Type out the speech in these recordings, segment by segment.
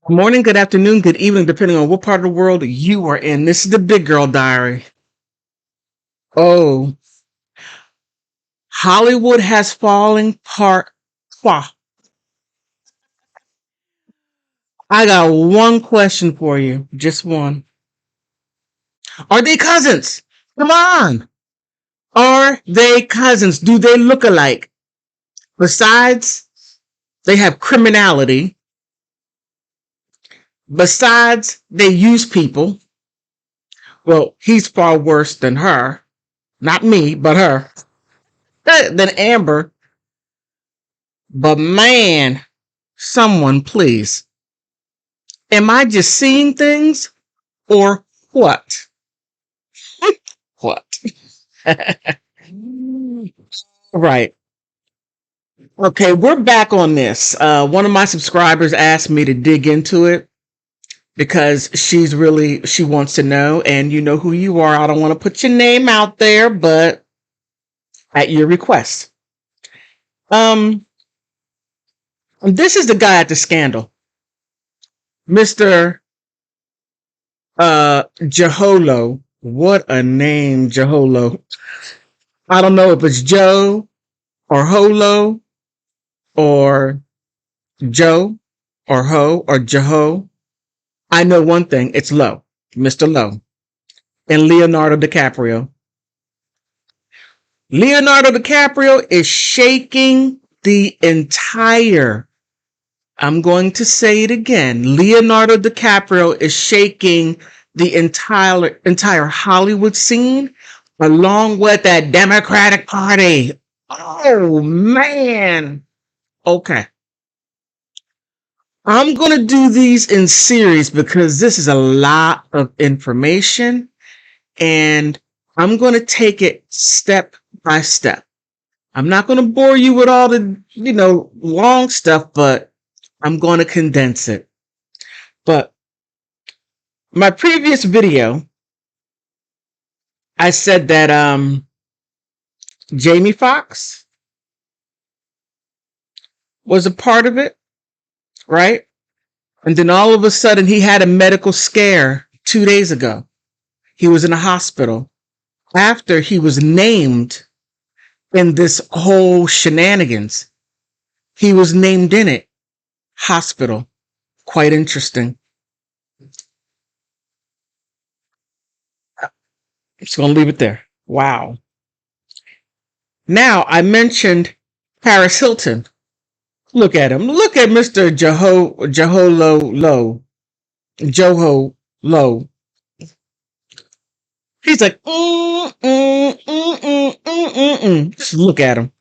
Good morning, good afternoon, good evening, depending on what part of the world you are in. This is the Big Girl Diary. Oh, Hollywood has fallen part. Wah. I got one question for you, just one. Are they cousins? Come on. Are they cousins? Do they look alike? Besides, they have criminality. Besides, they use people. Well, he's far worse than her. Not me, but her. Than Amber. But man, someone please. Am I just seeing things or what? What? Right. Okay, we're back on this. One of my subscribers asked me to dig into it because she wants to know, and you know who you are. I don't want to put your name out there, but at your request. Um, this is the guy at the scandal, Mr. Jaholo. What a name, Jaholo. I don't know if it's Joe or Holo or Joe or Ho or Jeho. I know one thing. It's Low, Mr. Low, and Leonardo DiCaprio. Leonardo DiCaprio is shaking the entire, I'm going to say it again. Leonardo DiCaprio is shaking the entire Hollywood scene along with that Democratic Party. Oh man. Okay. I'm going to do these in series because this is a lot of information and I'm going to take it step by step. I'm not going to bore you with all the, long stuff, but I'm going to condense it. But my previous video, I said that Jamie Foxx was a part of it, right? And then all of a sudden he had a medical scare 2 days ago. He was in a hospital after he was named in this whole shenanigans. He was named in it. Hospital. Quite interesting. I'm just going to leave it there. Wow. Now, I mentioned Paris Hilton. Look at him. Look at Mr. Joholo Low. Joho Low. He's like, Just look at him.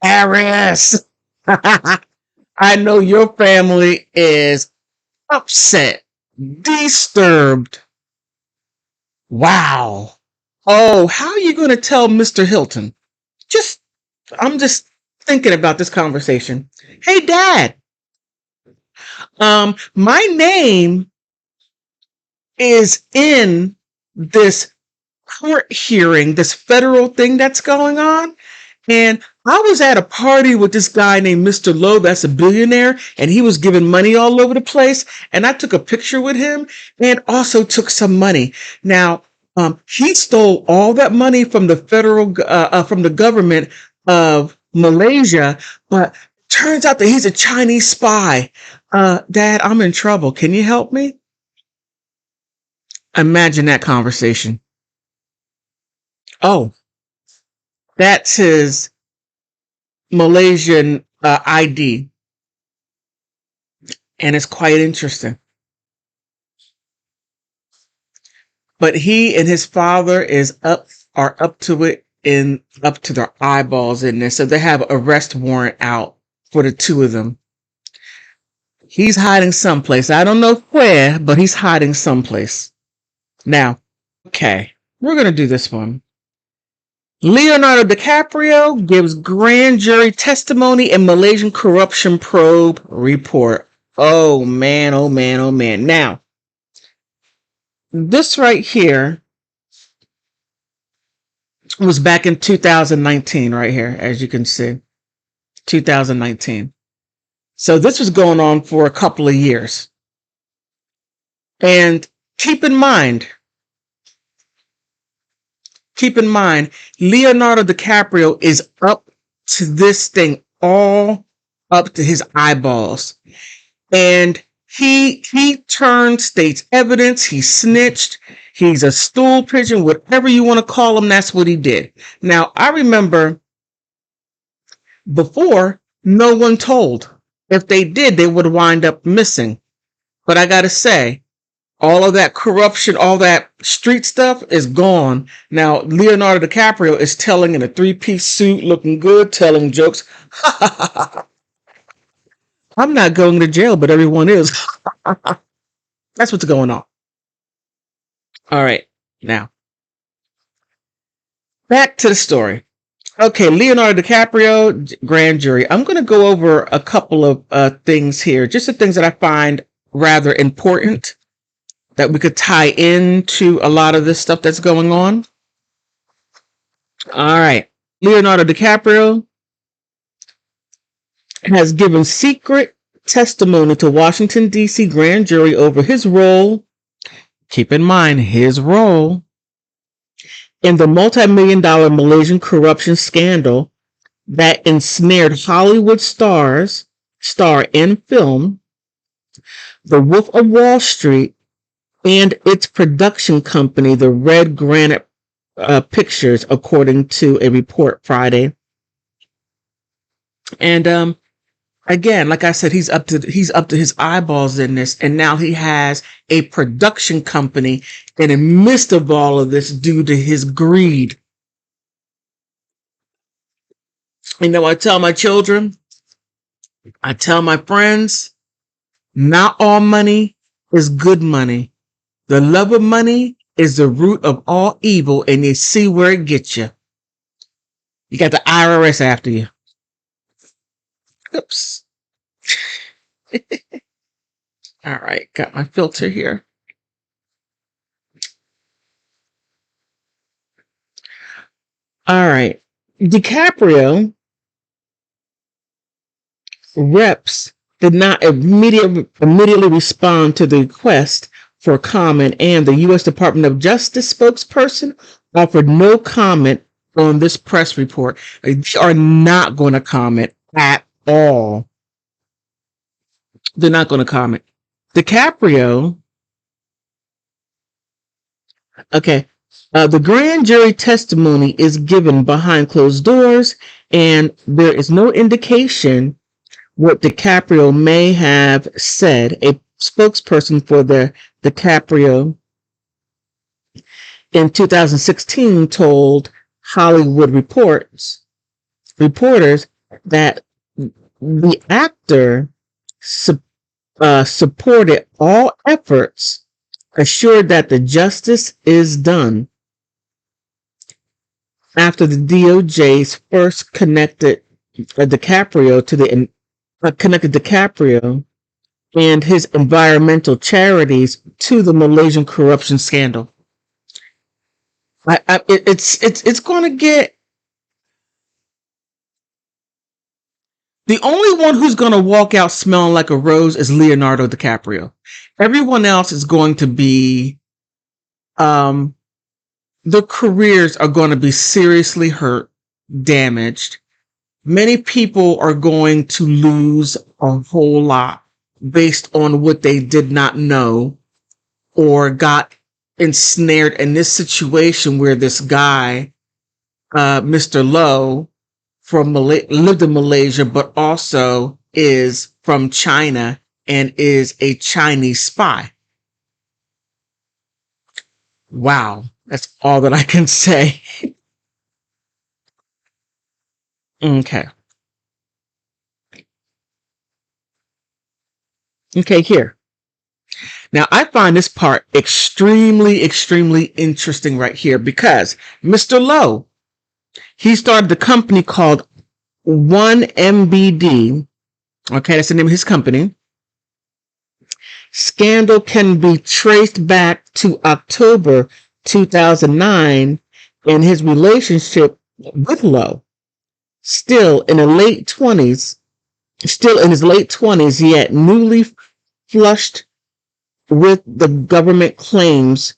Paris. I know your family is upset, disturbed. Wow. Oh, how are you going to tell Mr. Hilton? Just, I'm just thinking about this conversation. Hey, Dad. My name is in this court hearing, this federal thing that's going on. And I was at a party with this guy named Mr. Lowe, that's a billionaire, and he was giving money all over the place. And I took a picture with him and also took some money. Now, he stole all that money from the from the government of Malaysia, but turns out that he's a Chinese spy. Dad, I'm in trouble. Can you help me? Imagine that conversation. Oh, that's his Malaysian ID, and it's quite interesting. But he and his father are up to it in up to their eyeballs in this, so they have an arrest warrant out for the two of them. He's hiding someplace. I don't know where, but he's hiding someplace. Now, okay, we're gonna do this one. Leonardo DiCaprio gives grand jury testimony in Malaysian corruption probe report. Oh man, oh man, oh man. Now, this right here was back in 2019, right here, as you can see. 2019. So this was going on for a couple of years. And keep in mind, Leonardo DiCaprio is up to this thing all up to his eyeballs. And he turned state's evidence. He snitched. He's a stool pigeon, whatever you want to call him. That's what he did. Now, I remember before, no one told. If they did, they would wind up missing. But I got to say, all of that corruption, all that street stuff is gone. Now, Leonardo DiCaprio is telling in a three-piece suit, looking good, telling jokes. I'm not going to jail, but everyone is. That's what's going on. All right. Now, back to the story. Okay, Leonardo DiCaprio, grand jury. I'm going to go over a couple of things here, just the things that I find rather important that we could tie into a lot of this stuff that's going on. All right. Leonardo DiCaprio has given secret testimony to Washington, D.C. grand jury over his role. Keep in mind his role in the multi-million-dollar Malaysian corruption scandal that ensnared Hollywood star in film, The Wolf of Wall Street, and its production company, the Red Granite Pictures, according to a report Friday. And again, like I said, he's up to his eyeballs in this, and now he has a production company in the midst of all of this due to his greed. You know, I tell my children, I tell my friends, not all money is good money. The love of money is the root of all evil, and you see where it gets you. You got the IRS after you. Oops. All right, got my filter here. All right. DiCaprio reps did not immediately respond to the request for comment, and the U.S. Department of Justice spokesperson offered no comment on this press report. They are not going to comment at all. They're not going to comment. DiCaprio, okay, the grand jury testimony is given behind closed doors, and there is no indication what DiCaprio may have said. A spokesperson for the DiCaprio in 2016 told Hollywood reporters that the actor supported all efforts, assured that the justice is done. After the DOJ's first connected DiCaprio and his environmental charities to the Malaysian corruption scandal. It's going to get. The only one who's going to walk out smelling like a rose is Leonardo DiCaprio. Everyone else is going to be, their careers are going to be seriously hurt, damaged. Many people are going to lose a whole lot based on what they did not know or got ensnared in this situation where this guy, Mr. Lowe, lived in Malaysia, but also is from China and is a Chinese spy. Wow, that's all that I can say. Okay. Okay, here. Now, I find this part extremely, extremely interesting right here because Mr. Lowe, he started a company called 1MBD. Okay, that's the name of his company. Scandal can be traced back to October 2009 and his relationship with Lowe. Still in the late 20s, still in his late 20s, yet newly flushed with the government claims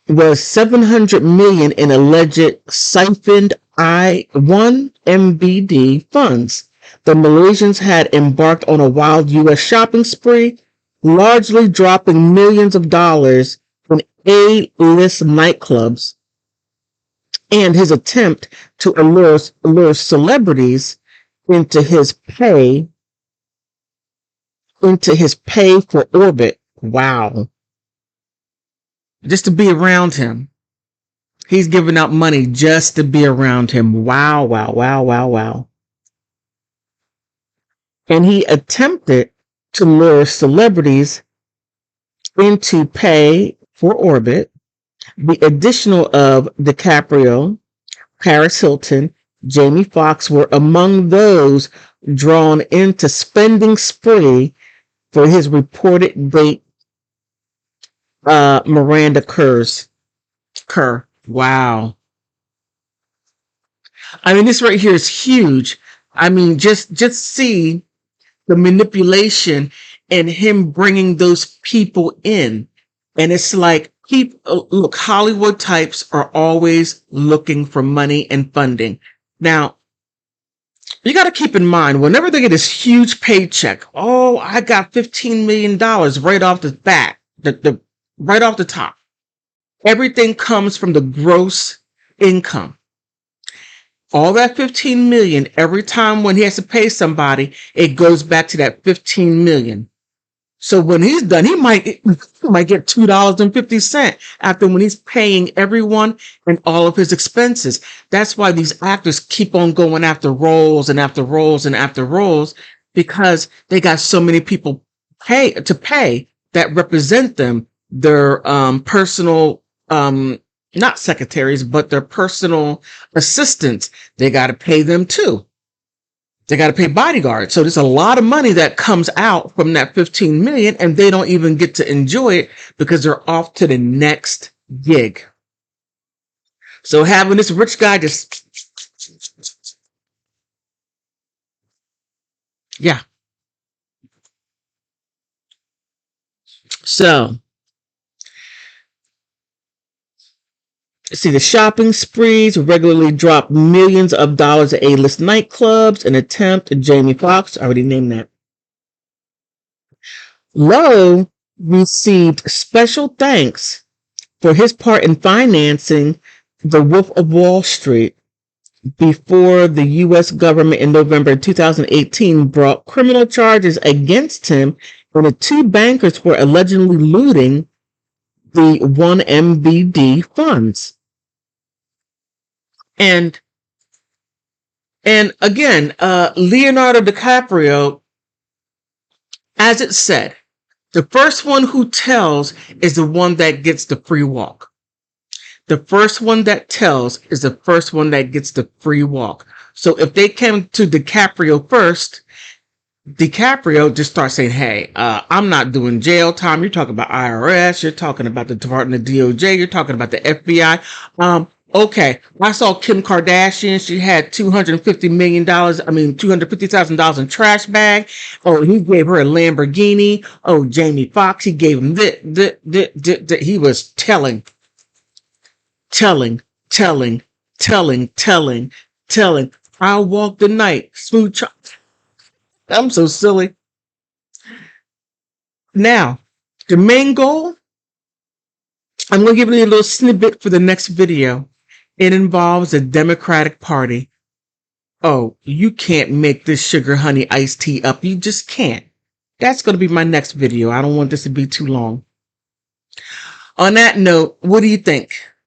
was 700 million in alleged siphoned I-1 MBD funds. The Malaysians had embarked on a wild U.S. shopping spree, largely dropping millions of dollars in A-list nightclubs, and his attempt to allure celebrities into his pay for orbit. Wow. Just to be around him. He's giving out money just to be around him. Wow, wow, wow, wow, wow. And he attempted to lure celebrities into pay for orbit. The additional of DiCaprio, Paris Hilton, Jamie Foxx were among those drawn into spending spree for his reported date, Miranda Kerr. Wow. I mean, this right here is huge. I mean, just see the manipulation and him bringing those people in. And it's like, look, Hollywood types are always looking for money and funding. Now, you got to keep in mind, whenever they get this huge paycheck, oh, I got $15 million right off the bat, right off the top. Everything comes from the gross income. All that 15 million, every time when he has to pay somebody, it goes back to that 15 million. So when he's done, he might get $2.50 after when he's paying everyone and all of his expenses. That's why these actors keep on going after roles and after roles and after roles, because they got so many people pay that represent them, their personal not secretaries, but their personal assistants. They got to pay them too. They got to pay bodyguards. So there's a lot of money that comes out from that 15 million, and they don't even get to enjoy it because they're off to the next gig. So having this rich guy just, yeah. So, see, the shopping sprees regularly drop millions of dollars at A-list nightclubs. An attempt at Jamie Foxx, I already named that. Lowe received special thanks for his part in financing The Wolf of Wall Street before the U.S. government in November 2018 brought criminal charges against him when the two bankers were allegedly looting the 1MBD funds. And again, Leonardo DiCaprio, as it said, the first one who tells is the one that gets the free walk. The first one that tells is the first one that gets the free walk. So if they came to DiCaprio first, DiCaprio just starts saying, hey, I'm not doing jail time. You're talking about IRS. You're talking about the Department of DOJ. You're talking about the FBI. Okay, I saw Kim Kardashian. She had $250 million. $250,000 in trash bag. Oh, he gave her a Lamborghini. Oh, Jamie Foxx, he gave him he was telling. I'll walk the night. Smooth. I'm so silly. Now, the main goal, I'm going to give you a little snippet for the next video. It involves the Democratic Party. Oh, you can't make this sugar honey iced tea up. You just can't. That's going to be my next video. I don't want this to be too long. On that note, what do you think?